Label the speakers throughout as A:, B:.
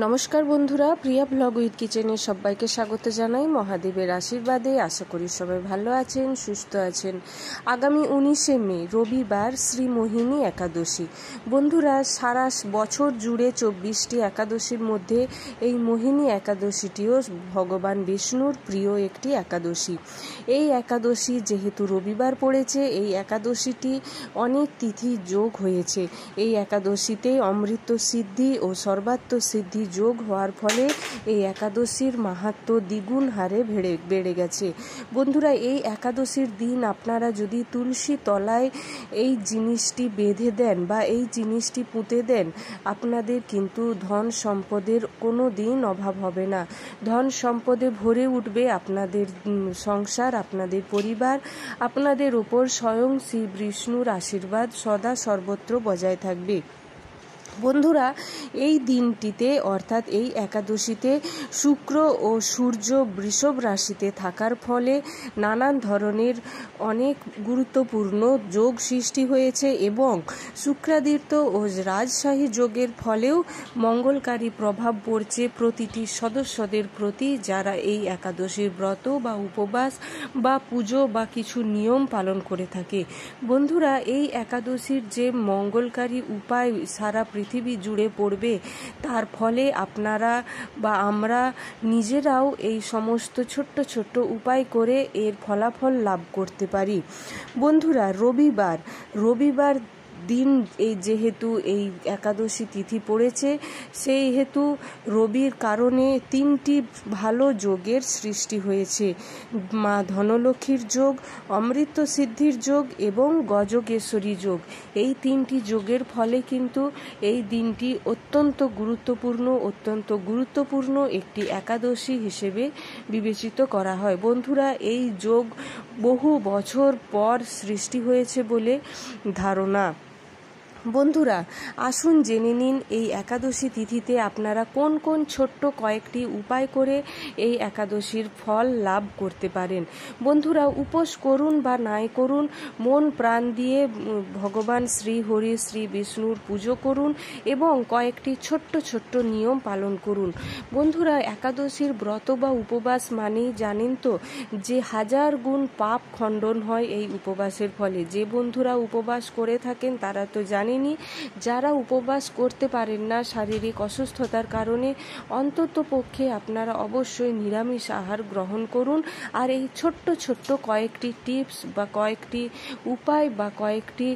A: নমস্কার বন্ধুরা, প্রিয়া blog with কিচেনে সবাইকে স্বাগত জানাই। মহাদেবের আশীর্বাদে আশা করি সবাই ভালো আছেন, সুস্থ আছেন। আগামী 19শে মে রবিবার শ্রী মোহিনী একাদশী। বন্ধুরা, সারা বছর জুড়ে 24টি একাদশীর মধ্যে এই মোহিনী একাদশীটিও ভগবান বিষ্ণুর প্রিয় একটি একাদশী। এই একাদশী যেহেতু রবিবার পড়েছে, এই একাদশীটি অনেক তিথি যোগ হয়েছে। এই একাদশীতে অমৃত সিদ্ধি ও সর্বাত্ম সিদ্ধি যোগ হওয়ার ফলে এই একাদশীর মাহাত্ম্য দ্বিগুণ হারে বেড়ে গেছে। বন্ধুরা, এই একাদশীর দিন আপনারা যদি তুলসী তলায় এই জিনিসটি বেঁধে দেন বা এই জিনিসটি পুঁতে দেন, আপনাদের কিন্তু ধন সম্পদের কোনো দিন অভাব হবে না। ধন সম্পদে ভরে উঠবে আপনাদের সংসার, আপনাদের পরিবার, আপনাদের উপর স্বয়ং শ্রী বিষ্ণুর আশীর্বাদ সদা সর্বত্র বজায় থাকবে। বন্ধুরা, এই দিনটিতে অর্থাৎ এই একাদশীতে শুক্র ও সূর্য বৃষভ রাশিতে থাকার ফলে নানান ধরনের অনেক গুরুত্বপূর্ণ যোগ সৃষ্টি হয়েছে এবং শুক্রাদিত্য ও রাজশাহী যোগের ফলেও মঙ্গলকারী প্রভাব পড়ছে প্রতিটি সদস্যদের প্রতি, যারা এই একাদশীর ব্রত বা উপবাস বা পুজো বা কিছু নিয়ম পালন করে থাকে। বন্ধুরা, এই একাদশীর যে মঙ্গলকারী উপায় সারা পৃথিবী জুড়ে পড়বে, তার ফলে আপনারা বা আমরা নিজেরাও এই সমস্ত ছোট্ট ছোট্ট উপায় করে এর ফলাফল লাভ করতে পারি। বন্ধুরা, রবিবার দিন এই যেহেতু এই একাদশী তিথি পড়েছে, সেই হেতু রবির কারণে 3টি ভালো যোগের সৃষ্টি হয়েছে। মা ধনলক্ষ্মীর যোগ, অমৃত সিদ্ধির যোগ এবং গজকেশ্বরী যোগ। এই 3টি যোগের ফলে কিন্তু এই দিনটি অত্যন্ত গুরুত্বপূর্ণ একটি একাদশী হিসেবে বিবেচিত করা হয়। বন্ধুরা, এই যোগ বহু বছর পর সৃষ্টি হয়েছে বলে ধারণা। বন্ধুরা, আসুন জেনে নিন এই একাদশী তিথিতে আপনারা কোন কোন ছোট্ট কয়েকটি উপায় করে এই একাদশীর ফল লাভ করতে পারেন। বন্ধুরা, উপোস করুন বা নাই করুন, মন প্রাণ দিয়ে ভগবান শ্রী হরি শ্রী বিষ্ণুর পুজো করুন এবং কয়েকটি ছোট্ট ছোট্ট নিয়ম পালন করুন। বন্ধুরা, একাদশীর ব্রত বা উপবাস মানেই জানেন তো যে 1000 গুণ পাপ খণ্ডন হয় এই উপবাসের ফলে। যে বন্ধুরা উপবাস করে থাকেন তারা তো জানেনই। যারা উপবাস করতে পারেন না শারীরিক অসুস্থতার কারণে, অন্তত পক্ষে আপনারা অবশ্যই নিরামিষ আহার গ্রহণ করুন। আর এই ছোট্ট ছোট্ট কয়েকটি টিপস বা কয়েকটি উপায় বা কয়েকটি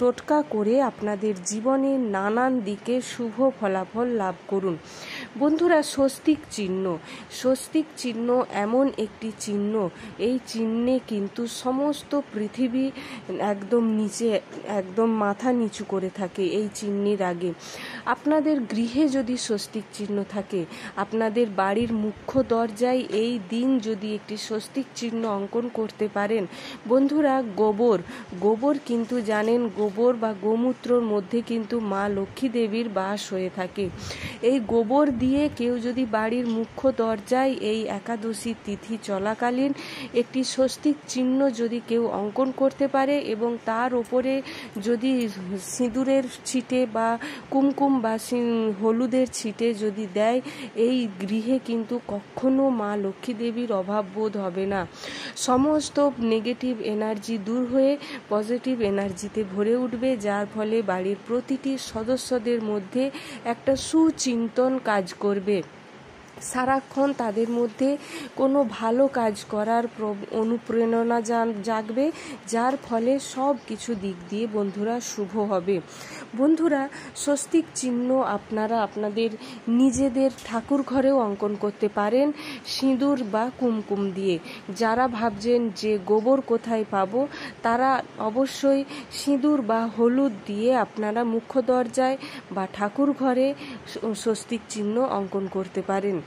A: টোটকা করে আপনাদের জীবনে নানান দিকে শুভ ফলাফল লাভ করুন। বন্ধুরা, স্বস্তিক চিহ্ন এমন একটি চিহ্ন, এই চিহ্নে কিন্তু সমস্ত পৃথিবী একদম নিচে, একদম মাথা নিচু করে থাকে। এই চিহ্নের আগে আপনাদের গৃহে যদি স্বস্তিক চিহ্ন থাকে, আপনাদের বাড়ির মুখ্য দরজায় এই দিন যদি একটি স্বস্তিক চিহ্ন অঙ্কন করতে পারেন। বন্ধুরা, গোবর কিন্তু জানেন, গোবর বা গোমূত্রর মধ্যে কিন্তু মা লক্ষ্মী দেবীর বাস হয়ে থাকে। এই গোবর দিয়ে কেউ যদি বাড়ির মুখ্য দরজায় এই একাদশী তিথি চলাকালীন একটি স্বস্তিক চিহ্ন যদি কেউ অঙ্কন করতে পারে এবং তার ওপরে যদি সিঁদুরের ছিটে বা কুমকুম বা হলুদের ছিটে যদি দেয়, এই গৃহে কিন্তু কখনো মা লক্ষ্মী দেবীর অভাব বোধ হবে না। সমস্ত নেগেটিভ এনার্জি দূর হয়ে পজিটিভ এনার্জিতে ভরে উঠবে, যার ফলে বাড়ির প্রতিটি সদস্যদের মধ্যে একটা সুচিন্তন কাজ করবে। সারাক্ষণ তাদের মধ্যে কোনো ভালো কাজ করার অনুপ্রেরণা জাগবে, যার ফলে সব কিছু দিক দিয়ে বন্ধুরা শুভ হবে। বন্ধুরা, স্বস্তিক চিহ্ন আপনারা আপনাদের নিজেদের ঠাকুর ঘরেও অঙ্কন করতে পারেন সিঁদুর বা কুমকুম দিয়ে। যারা ভাবছেন যে গোবর কোথায় পাবো, তারা অবশ্যই সিঁদুর বা হলুদ দিয়ে আপনারা মুখ্য দরজায় বা ঠাকুর ঘরে স্বস্তিক চিহ্ন অঙ্কন করতে পারেন।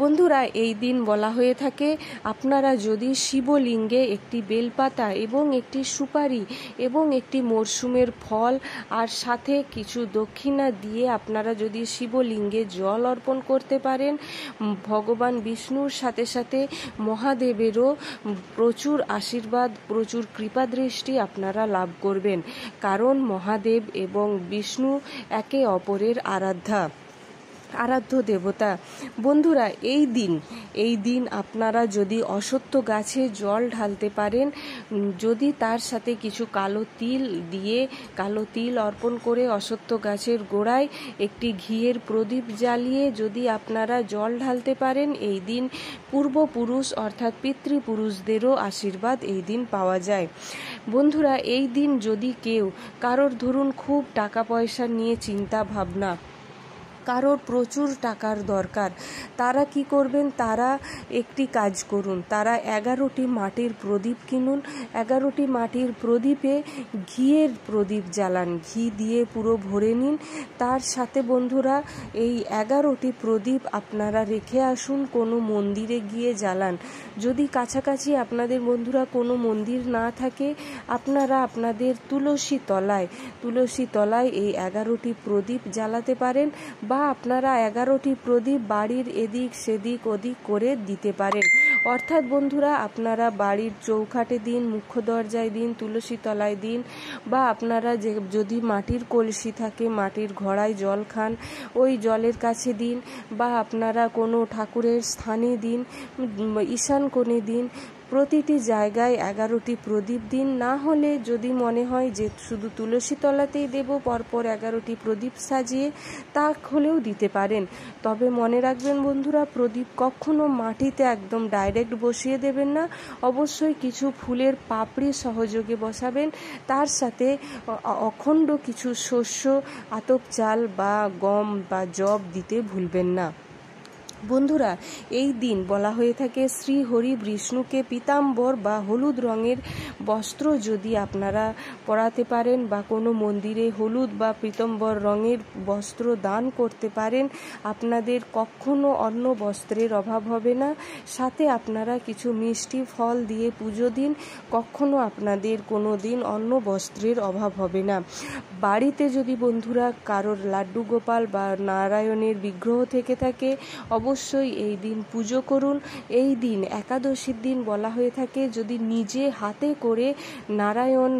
A: বন্ধুরা, এই দিন বলা হয়ে থাকে আপনারা যদি শিবলিঙ্গে একটি বেলপাতা এবং একটি সুপারি এবং একটি মরশুমের ফল আর সাথে কিছু দক্ষিণা দিয়ে আপনারা যদি শিবলিঙ্গে জল অর্পণ করতে পারেন, ভগবান বিষ্ণুর সাথে সাথে মহাদেবেরও প্রচুর আশীর্বাদ, প্রচুর কৃপাদৃষ্টি আপনারা লাভ করবেন। কারণ মহাদেব এবং বিষ্ণু একে অপরের আরাধ্যা। আরাধ্য দেবতা। বন্ধুরা, এই দিন আপনারা যদি অশ্বত্থ গাছে জল ঢালতে পারেন, যদি তার সাথে কিছু কালো তিল অর্পণ করে অশ্বত্থ গাছের গোড়ায় একটি ঘিয়ের প্রদীপ জ্বালিয়ে যদি আপনারা জল ঢালতে পারেন, এই দিন পূর্বপুরুষ অর্থাৎ পিতৃপুরুষদেরও আশীর্বাদ এই দিন পাওয়া যায়। বন্ধুরা, এই দিন যদি কেউ কারোর ধরুন খুব টাকা পয়সা নিয়ে চিন্তা ভাবনা, কারোর প্রচুর টাকার দরকার, তারা কি করবেন, তারা একটি কাজ করুন, তারা 11টি মাটির প্রদীপ কিনুন, 11টি মাটির প্রদীপে ঘিয়ের প্রদীপ জ্বালান, ঘি দিয়ে পুরো ভরে নিন। তার সাথে বন্ধুরা এই 11টি প্রদীপ আপনারা রেখে আসুন, কোনো মন্দিরে গিয়ে জ্বালান। যদি কাছাকাছি আপনাদের বন্ধুরা কোনো মন্দির না থাকে, আপনারা আপনাদের তুলসী তলায় এই 11টি প্রদীপ জ্বালাতে পারেন, বা আপনারা 11টি প্রদীপ বাড়ির এদিক সেদিক ওদিক করে দিতে পারেন। অর্থাৎ বন্ধুরা, আপনারা বাড়ির চৌখাটে দিন, মুখ্য দরজায় দিন, তুলসী তলায় দিন, বা আপনারা যদি মাটির কলসি থাকে মাটির ঘড়ায় জল খান, ওই জলের কাছে দিন, বা আপনারা কোনো ঠাকুরের স্থানে দিন, ঈশান কোণে দিন। প্রতিটি জায়গায় 11টি প্রদীপ দিন। না হলে যদি মনে হয় যে শুধু তুলসী তলাতেই দেব পরপর 11টি প্রদীপ সাজিয়ে, তা হলেও দিতে পারেন। তবে মনে রাখবেন বন্ধুরা, প্রদীপ কখনো মাটিতে একদম ডাইরেক্ট বসিয়ে দেবেন না, অবশ্যই কিছু ফুলের পাপড়ি সহযোগে বসাবেন। তার সাথে অখণ্ড কিছু শস্য, আতপ চাল বা গম বা যব দিতে ভুলবেন না। বন্ধুরা, এই দিন বলা হয়ে থাকে শ্রী হরি বিষ্ণুকে পীতাম্বর বা হলুদ রঙের বস্ত্র যদি আপনারা পরাতে পারেন, বা কোনো মন্দিরে হলুদ বা পীতাম্বর রঙের বস্ত্র দান করতে পারেন, আপনাদের কখনো অন্ন বস্ত্রের অভাব হবে না। সাথে আপনারা কিছু মিষ্টি ফল দিয়ে পুজো দিন, কখনো আপনাদের কোনো দিন অন্ন বস্ত্রের অভাব হবে না। বাড়িতে যদি বন্ধুরা কারোর লাড্ডু গোপাল বা নারায়ণের বিগ্রহ থেকে থাকে, অবশ্যই এই দিন পুজো করুন। এই দিন একাদশীর দিন বলা হয়ে থাকে, যদি নিজে হাতে করে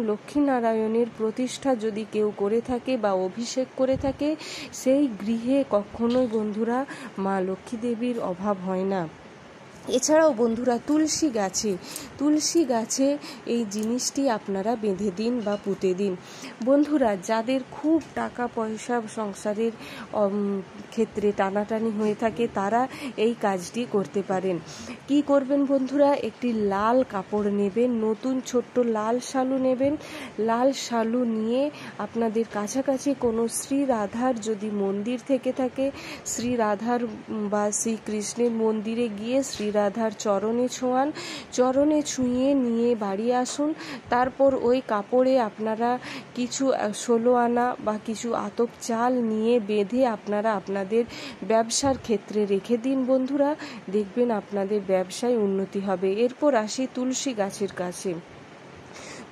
A: লক্ষ্মী নারায়ণের প্রতিষ্ঠা যদি কেউ করে থাকে বা অভিষেক করে থাকে, সেই গৃহে কখনোই বন্ধুরা মা লক্ষ্মী দেবীর অভাব হয় না। এছাড়াও বন্ধুরা তুলসী গাছে এই জিনিসটি আপনারা বেঁধে দিন বা পুঁতে দিন। বন্ধুরা, যাদের খুব টাকা পয়সা সংসারের ক্ষেত্রে টানাটানি হয়ে থাকে, তারা এই কাজটি করতে পারেন। কি করবেন বন্ধুরা, একটি লাল কাপড় নেবেন, নতুন ছোট্ট লাল শালু নেবেন। লাল শালু নিয়ে আপনাদের কাছাকাছি কোনো শ্রী রাধার যদি মন্দির থেকে থাকে, শ্রী রাধার বা শ্রীকৃষ্ণের মন্দিরে গিয়ে শ্রী রাধার চরণে ছুঁয়ে নিয়ে বাড়ি আসুন। তারপর ওই কাপড়ে আপনারা কিছু 16 আনা বা কিছু আতপ চাল নিয়ে বেঁধে আপনারা আপনাদের ব্যবসার ক্ষেত্রে রেখে দিন। বন্ধুরা, দেখবেন আপনাদের ব্যবসায় উন্নতি হবে। এরপর আসি তুলসী গাছের কাছে।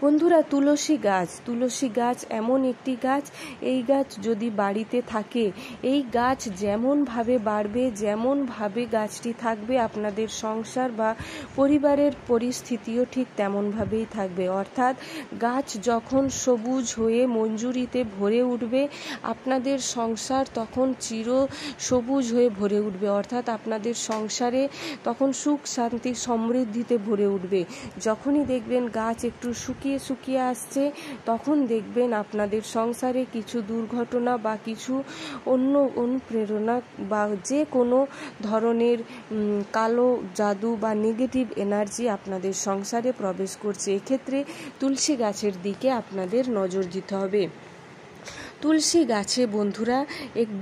A: বন্ধুরা, তুলসী গাছ এমন একটি গাছ, এই গাছ যদি বাড়িতে থাকে, এই গাছ যেমনভাবে বাড়বে, যেমনভাবে গাছটি থাকবে, আপনাদের সংসার বা পরিবারের পরিস্থিতিও ঠিক তেমনভাবেই থাকবে। অর্থাৎ গাছ যখন সবুজ হয়ে মঞ্জুরিতে ভরে উঠবে, আপনাদের সংসার তখন চির সবুজ হয়ে ভরে উঠবে। অর্থাৎ আপনাদের সংসারে তখন সুখ শান্তি সমৃদ্ধিতে ভরে উঠবে। যখনই দেখবেন গাছ একটু শুকিয়ে আসছে, তখন দেখবেন আপনাদের সংসারে কিছু দুর্ঘটনা বা কিছু অন্য অনুপ্রেরণা বা যে কোনো ধরনের কালো জাদু বা নেগেটিভ এনার্জি আপনাদের সংসারে প্রবেশ করছে। এক্ষেত্রে তুলসী গাছের দিকে আপনাদের নজর দিতে হবে। তুলসী গাছে বন্ধুরা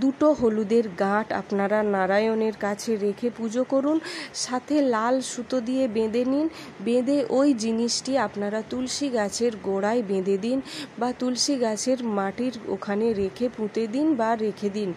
A: দুটো হলুদের গাঁট আপনারা নারায়ণের কাছে রেখে পুজো করুন, সাথে লাল সুতো দিয়ে বেঁধে নিন। বেঁধে ওই জিনিসটি আপনারা তুলসী গাছের গোড়ায় বেঁধে দিন, বা তুলসী গাছের মাটির ওখানে রেখে পুঁতে দিন বা রেখে দিন।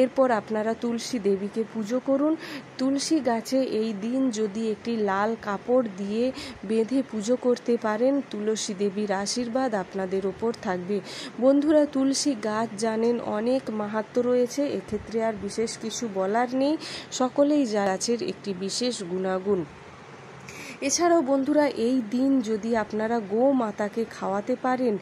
A: এরপর আপনারা তুলসী দেবীকে পুজো করুন। তুলসী গাছে এই দিন যদি একটি লাল কাপড় দিয়ে বেঁধে পুজো করতে পারেন, তুলসী দেবীর আশীর্বাদ আপনাদের ওপর থাকবে। বন্ধুরা, তুলসী গাছ জানেন অনেক মাহাত্ম্য রয়েছে, এক্ষেত্রে আর বিশেষ কিছু বলার নেই, সকলেই গাছের একটি বিশেষ গুণাগুণ। এছাড়াও বন্ধুরা, এই দিন যদি আপনারা গোমাতাকে খাওয়াতে পারেন,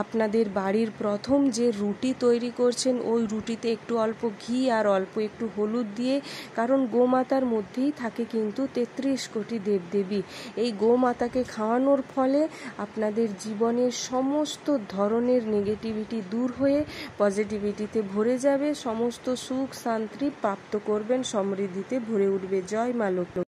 A: আপনাদের বাড়ির প্রথম যে রুটি তৈরি করছেন ওই রুটিতে একটু অল্প ঘি আর অল্প একটু হলুদ দিয়ে, কারণ গোমাতার মধ্যেই থাকে কিন্তু 33 কোটি দেবদেবী, এই গোমাতাকে খাওয়ানোর ফলে আপনাদের জীবনের সমস্ত ধরনের নেগেটিভিটি দূর হয়ে পজিটিভিটিতে ভরে যাবে, সমস্ত সুখ শান্তি প্রাপ্ত করবেন, সমৃদ্ধিতে ভরে উঠবে। জয় মা লক্ষ্মী।